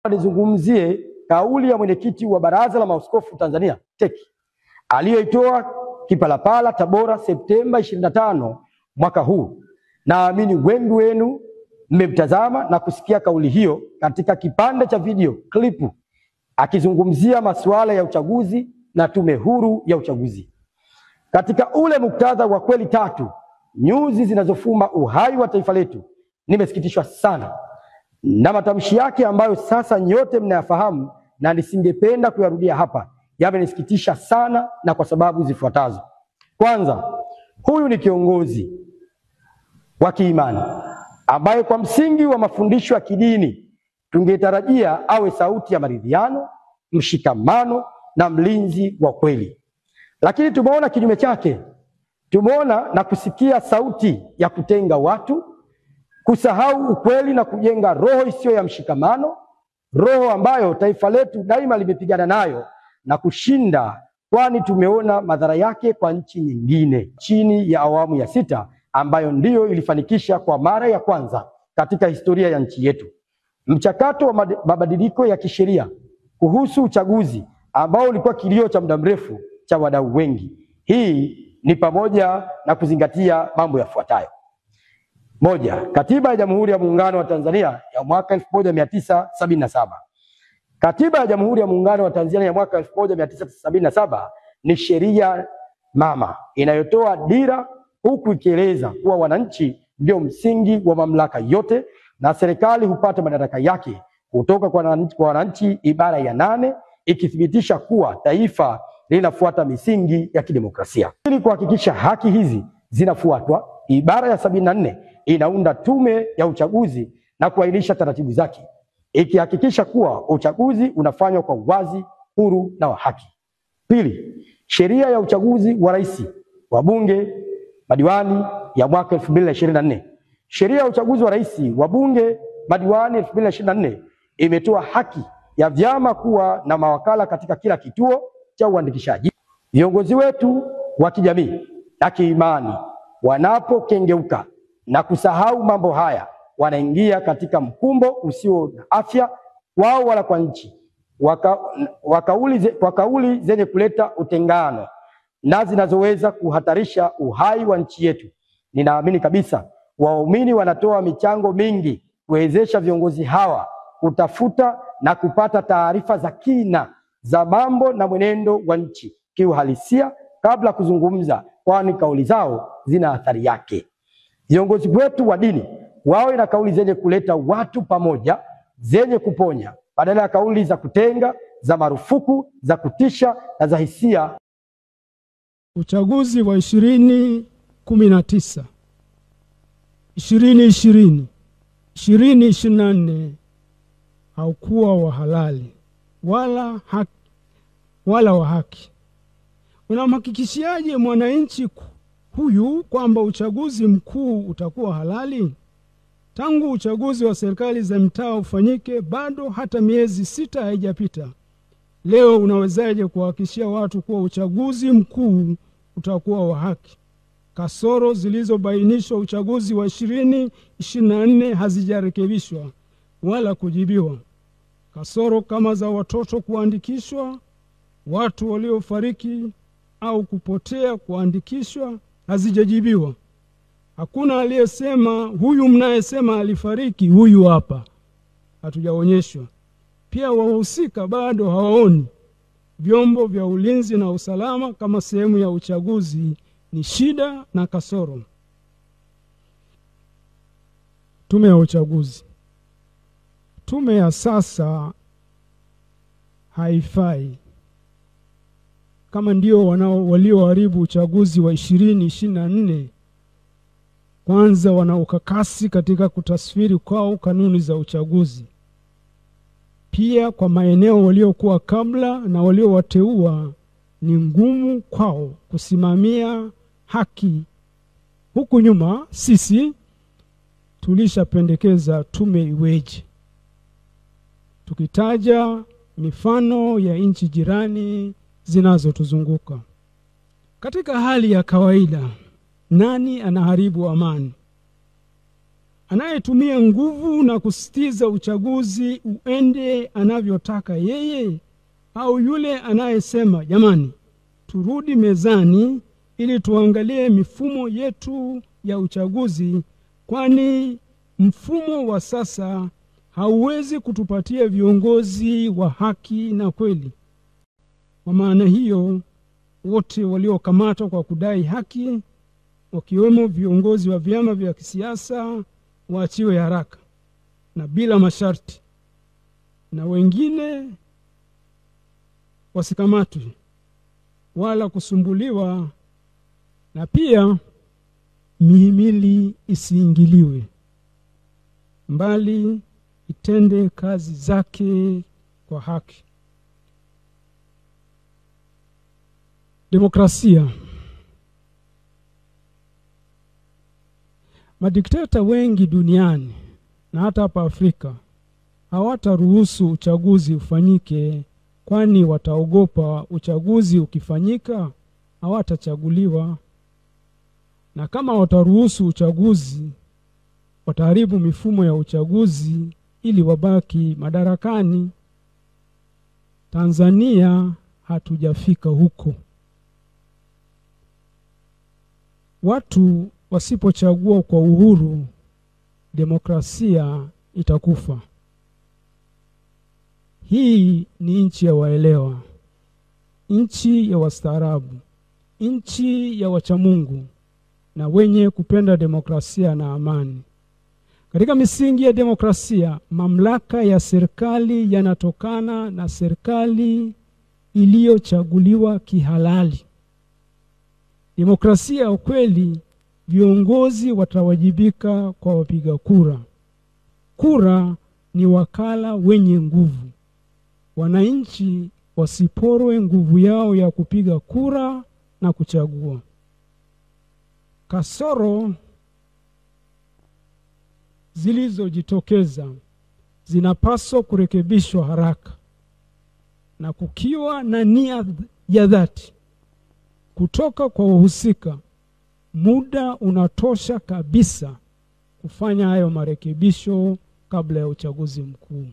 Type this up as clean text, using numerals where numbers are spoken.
nizungumzie kauli ya mwenyekiti wa Baraza la Maaskofu Tanzania TEC aliyoitoa Kipalapala Tabora Septemba 25 mwaka huu. Naamini wengi wenu mmemtazama na kusikia kauli hiyo katika kipande cha video klipu akizungumzia masuala ya uchaguzi na Tume Huru ya Uchaguzi. Katika ule muktadha wa kweli tatu, nyuzi zinazofuma uhai wa taifa letu, nimesikitishwa sana na matamshi yake ambayo sasa nyote mnayafahamu na nisingependa kuyarudia hapa. Yamenisikitisha sana na kwa sababu zifuatazo. Kwanza, huyu ni kiongozi wa kiimani ambaye kwa msingi wa mafundisho ya kidini tungetarajia awe sauti ya maridhiano, mshikamano na mlinzi wa kweli. Lakini tumeona kinyume chake. Tumeona na kusikia sauti ya kutenga watu, kusahau ukweli na kujenga roho isiyo ya mshikamano, roho ambayo taifa letu daima limepigana nayo na kushinda, kwani tumeona madhara yake kwa nchi nyingine chini ya awamu ya 6 ambayo ndiyo ilifanikisha kwa mara ya kwanza katika historia ya nchi yetu mchakato wa mabadiliko ya kisheria kuhusu uchaguzi ambao ulikuwa kilio cha muda mrefu cha wadau wengi. Hii ni pamoja na kuzingatia mambo yafuatayo. Moja, Katiba ya Jamhuri ya Muungano wa Tanzania ya mwaka 1977. Katiba ya Jamhuri ya Muungano wa Tanzania ya mwaka 1977 ni sheria mama inayotoa dira, huku ikieleza kuwa wananchi ndio msingi wa mamlaka yote na serikali hupata madaraka yake kutoka kwa wananchi, ibara ya 8 ikithibitisha kuwa taifa linafuata misingi ya kidemokrasia. Ili kuhakikisha haki hizi zinafuatwa, ibara ya 74 inaunda Tume ya Uchaguzi na kuainisha taratibu zake, ikihakikisha kuwa uchaguzi unafanywa kwa uwazi, huru na wa haki. Pili, sheria ya uchaguzi wa rais, wabunge, madiwani ya mwaka 2024. Sheria ya uchaguzi wa rais, wabunge, madiwani 2024 imetoa haki ya vyama kuwa na mawakala katika kila kituo cha uandikishaji. Viongozi wetu wa kijamii na kiimani wanapokengeuka na kusahau mambo haya, wanaingia katika mkumbo usio na afya wao wala kwa nchi, kwa kauli zenye kuleta utengano na zinazoweza kuhatarisha uhai wa nchi yetu. Ninaamini kabisa waumini wanatoa michango mingi kuwezesha viongozi hawa kutafuta na kupata taarifa za kina za mambo na mwenendo wa nchi kiuhalisia kabla kuzungumza, kwani kauli zao zina athari yake. Viongozi wetu wa dini wawe na kauli zenye kuleta watu pamoja, zenye kuponya, badala ya kauli za kutenga, za marufuku, za kutisha na za hisia. Uchaguzi wa 2019, 2020, 2024 haukuwa wa halali wala wa haki. Unamhakikishiaje mwananchi huyu kwamba uchaguzi mkuu utakuwa halali? Tangu uchaguzi wa serikali za mtaa ufanyike bado hata miezi 6 haijapita. Leo unawezaje kuhakikishia watu kuwa uchaguzi mkuu utakuwa wa haki? Kasoro zilizobainishwa uchaguzi wa 2024 hazijarekebishwa wala kujibiwa. Kasoro kama za watoto kuandikishwa, watu waliofariki au kupotea kuandikishwa hazijajibiwa. Hakuna aliyesema huyu mnayesema alifariki huyu hapa, hatujaonyeshwa. Pia wahusika bado hawaoni. Vyombo vya ulinzi na usalama kama sehemu ya uchaguzi ni shida na kasoro. Tume ya uchaguzi, tume ya sasa haifai. Kama ndio walioharibu uchaguzi wa 2024, kwanza wana ukakasi katika kutasfiri kwao kanuni za uchaguzi. Pia kwa maeneo waliokuwa kabla na waliowateua ni ngumu kwao kusimamia haki. Huku nyuma sisi tulishapendekeza tume iweje, tukitaja mifano ya nchi jirani zinazotuzunguka. Katika hali ya kawaida, nani anaharibu amani? anayetumia nguvu na kusitiza uchaguzi uende anavyotaka yeye, au yule anayesema jamani, turudi mezani ili tuangalie mifumo yetu ya uchaguzi, kwani mfumo wa sasa hauwezi kutupatia viongozi wa haki na kweli. Kwa maana hiyo, wote waliokamatwa kwa kudai haki, wakiwemo viongozi wa vyama vya kisiasa, waachiwe haraka na bila masharti, na wengine wasikamatwe wala kusumbuliwa, na pia mihimili isiingiliwe, mbali itende kazi zake kwa haki. Demokrasia. Madikteta wengi duniani na hata hapa Afrika hawataruhusu uchaguzi ufanyike, kwani wataogopa uchaguzi ukifanyika hawatachaguliwa, na kama wataruhusu uchaguzi wataharibu mifumo ya uchaguzi ili wabaki madarakani. Tanzania hatujafika huko. Watu wasipochagua kwa uhuru, demokrasia itakufa. Hii ni nchi ya waelewa, nchi ya wastaarabu, nchi ya wachamungu na wenye kupenda demokrasia na amani. Katika misingi ya demokrasia, mamlaka ya serikali yanatokana na serikali iliyochaguliwa kihalali. Demokrasia ya ukweli, viongozi watawajibika kwa wapiga kura. Kura ni wakala wenye nguvu. Wananchi wasiporwe nguvu yao ya kupiga kura na kuchagua. Kasoro zilizojitokeza zinapaswa kurekebishwa haraka, na kukiwa na nia ya dhati kutoka kwa wahusika, muda unatosha kabisa kufanya hayo marekebisho kabla ya uchaguzi mkuu.